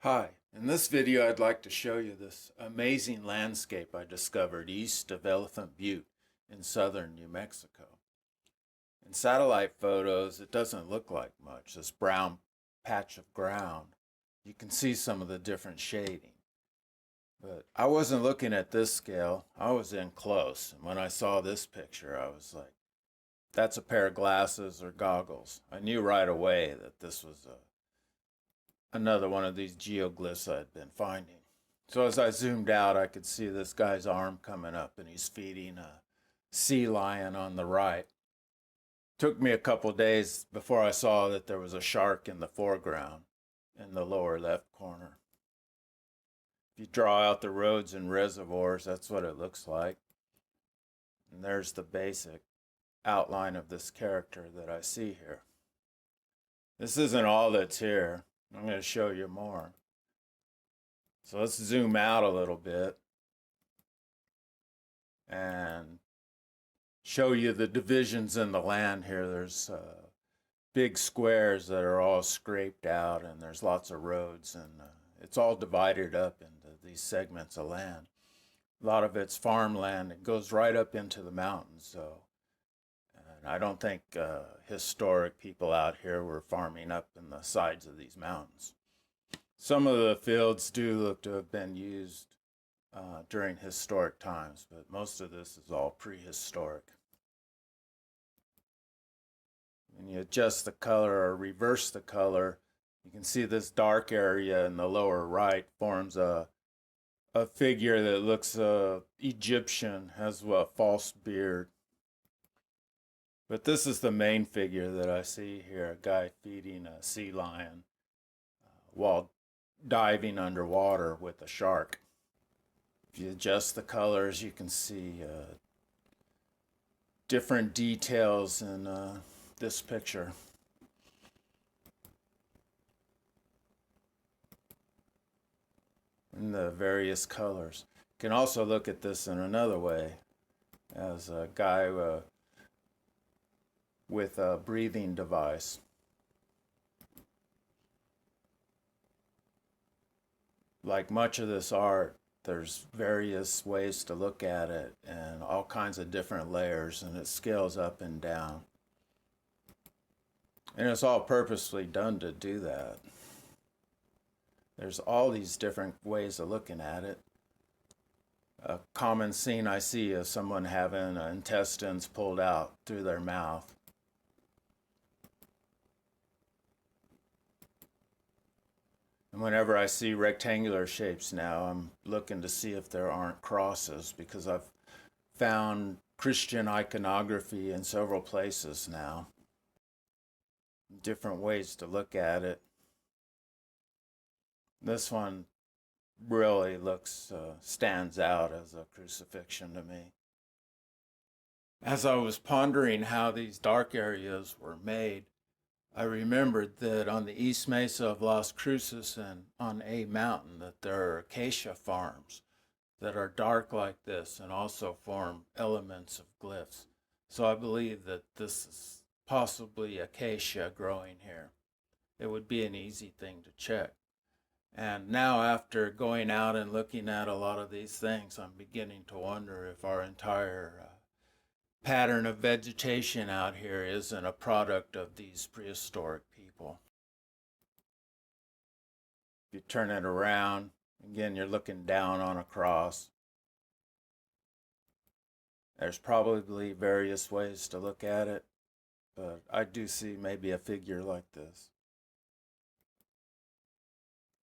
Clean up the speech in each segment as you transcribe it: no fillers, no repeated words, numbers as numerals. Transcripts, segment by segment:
Hi, in this video I'd like to show you this amazing landscape I discovered east of Elephant Butte in southern New Mexico. In satellite photos it doesn't look like much, this brown patch of ground. You can see some of the different shading. But I wasn't looking at this scale, I was in close, and when I saw this picture I was like, that's a pair of glasses or goggles. I knew right away that this was another one of these geoglyphs I'd been finding. So as I zoomed out, I could see this guy's arm coming up, and he's feeding a sea lion on the right. Took me a couple days before I saw that there was a shark in the foreground in the lower left corner. If you draw out the roads and reservoirs, that's what it looks like. And there's the basic outline of this character that I see here. This isn't all that's here. I'm going to show you more. So let's zoom out a little bit and show you the divisions in the land here. There's big squares that are all scraped out, and there's lots of roads, and it's all divided up into these segments of land. A lot of it's farmland. It goes right up into the mountains. So, and I don't think historic people out here were farming up in the sides of these mountains. Some of the fields do look to have been used during historic times, but most of this is all prehistoric. When you adjust the color or reverse the color, you can see this dark area in the lower right forms a figure that looks Egyptian, has a false beard. But this is the main figure that I see here, a guy feeding a sea lion while diving underwater with a shark. If you adjust the colors, you can see different details in this picture. In the various colors. You can also look at this in another way, as a guy with a breathing device. Like much of this art, there's various ways to look at it and all kinds of different layers, and it scales up and down. And it's all purposely done to do that. There's all these different ways of looking at it. A common scene I see is someone having intestines pulled out through their mouth. And whenever I see rectangular shapes now, I'm looking to see if there aren't crosses, because I've found Christian iconography in several places now. Different ways to look at it. This one really stands out as a crucifixion to me. As I was pondering how these dark areas were made, I remembered that on the East Mesa of Las Cruces and on A Mountain that there are acacia farms that are dark like this and also form elements of glyphs. So I believe that this is possibly acacia growing here. It would be an easy thing to check. And now, after going out and looking at a lot of these things, I'm beginning to wonder if our entire pattern of vegetation out here isn't a product of these prehistoric people. If you turn it around, again, you're looking down on a cross. There's probably various ways to look at it, but I do see maybe a figure like this.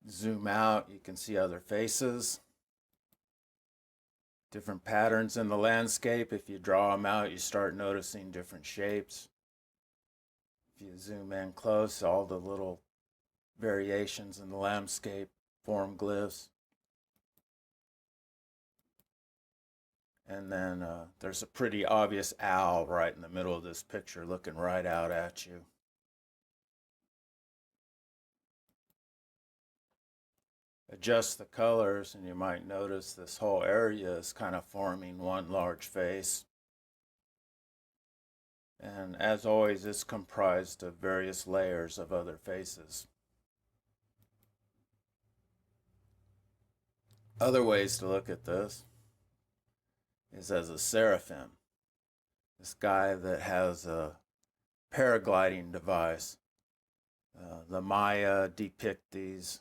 Zoom out, you can see other faces. Different patterns in the landscape. If you draw them out, you start noticing different shapes. If you zoom in close, all the little variations in the landscape form glyphs. And then there's a pretty obvious owl right in the middle of this picture looking right out at you. Adjust the colors and you might notice this whole area is kind of forming one large face. And as always, it's comprised of various layers of other faces. Other ways to look at this is as a seraphim. This guy that has a paragliding device. The Maya depict these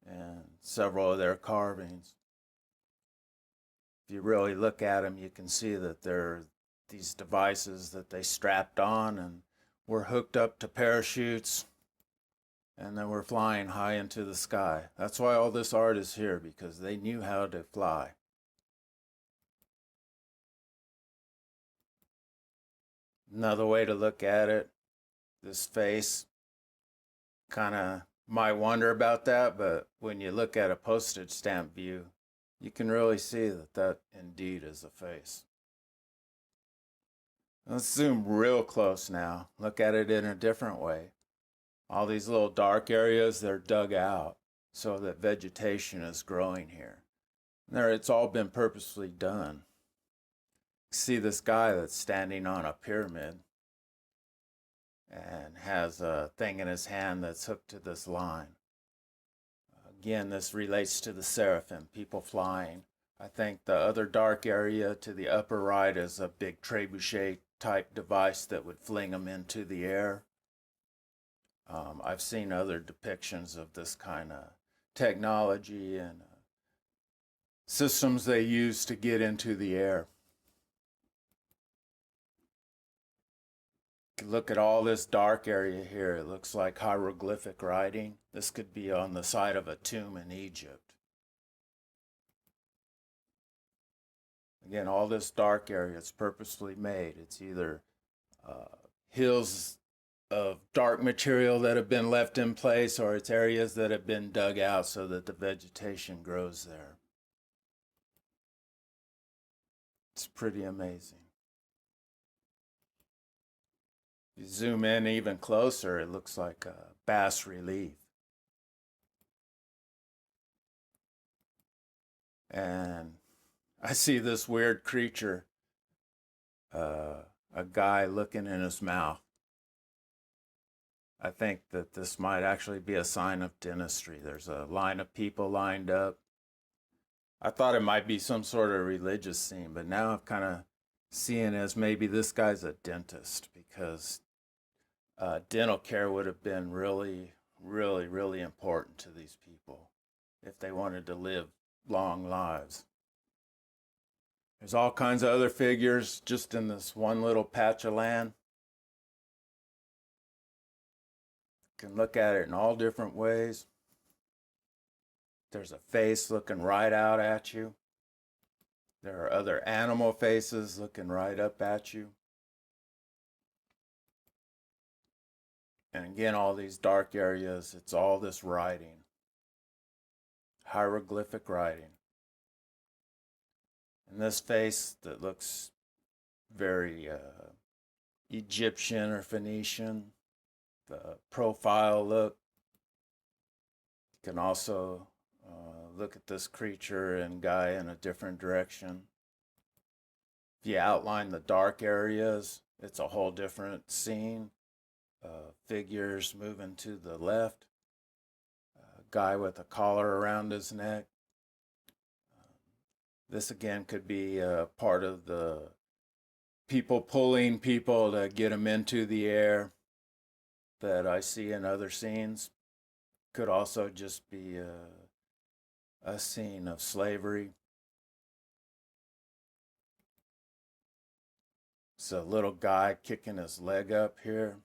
and several of their carvings. If you really look at them, you can see that they're these devices that they strapped on and were hooked up to parachutes, and then were flying high into the sky. That's why all this art is here, because they knew how to fly. Another way to look at it, this face, kind of might wonder about that, but when you look at a postage stamp view, you can really see that that indeed is a face. Let's zoom real close now. Look at it in a different way. All these little dark areas, they're dug out so that vegetation is growing here. There, it's all been purposefully done. See this guy that's standing on a pyramid and has a thing in his hand that's hooked to this line. Again, this relates to the seraphim, people flying. I think the other dark area to the upper right is a big trebuchet type device that would fling them into the air. I've seen other depictions of this kind of technology and systems they use to get into the air. Look at all this dark area here. It looks like hieroglyphic writing. This could be on the side of a tomb in Egypt. Again, all this dark area is purposefully made. It's either hills of dark material that have been left in place, or it's areas that have been dug out so that the vegetation grows there. It's pretty amazing. If you zoom in even closer, it looks like a bas relief. And I see this weird creature, a guy looking in his mouth. I think that this might actually be a sign of dentistry. There's a line of people lined up. I thought it might be some sort of religious scene, but now I'm kind of seeing as maybe this guy's a dentist, because dental care would have been really, really, really important to these people if they wanted to live long lives. There's all kinds of other figures just in this one little patch of land. You can look at it in all different ways. There's a face looking right out at you. There are other animal faces looking right up at you. And again, all these dark areas, it's all this writing, hieroglyphic writing. And this face that looks very Egyptian or Phoenician, the profile look. You can also look at this creature and guy in a different direction. If you outline the dark areas, it's a whole different scene. Figures moving to the left. A guy with a collar around his neck. This again could be part of the people pulling people to get them into the air that I see in other scenes. Could also just be a scene of slavery. It's a little guy kicking his leg up here.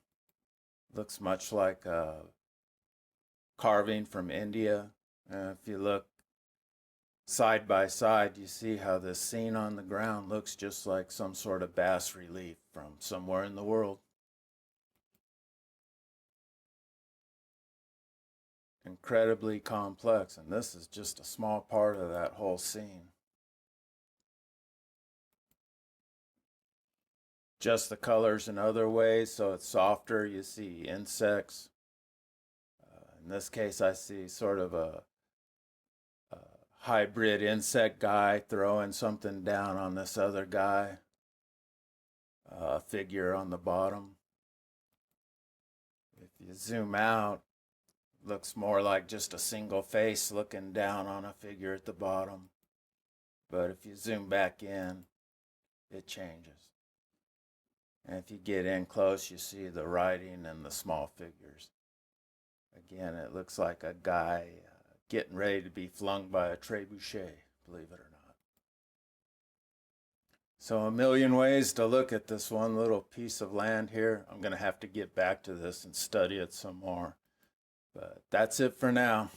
Looks much like a carving from India. If you look side by side, you see how this scene on the ground looks just like some sort of bas relief from somewhere in the world. Incredibly complex, and this is just a small part of that whole scene. Just the colors in other ways, so it's softer. You see insects. In this case, I see sort of a hybrid insect guy throwing something down on this other guy, a figure on the bottom. If you zoom out, Looks more like just a single face looking down on a figure at the bottom. But if you zoom back in, it changes. And if you get in close, you see the writing and the small figures. Again, it looks like a guy getting ready to be flung by a trebuchet, believe it or not. So a million ways to look at this one little piece of land here. I'm going to have to get back to this and study it some more. But that's it for now.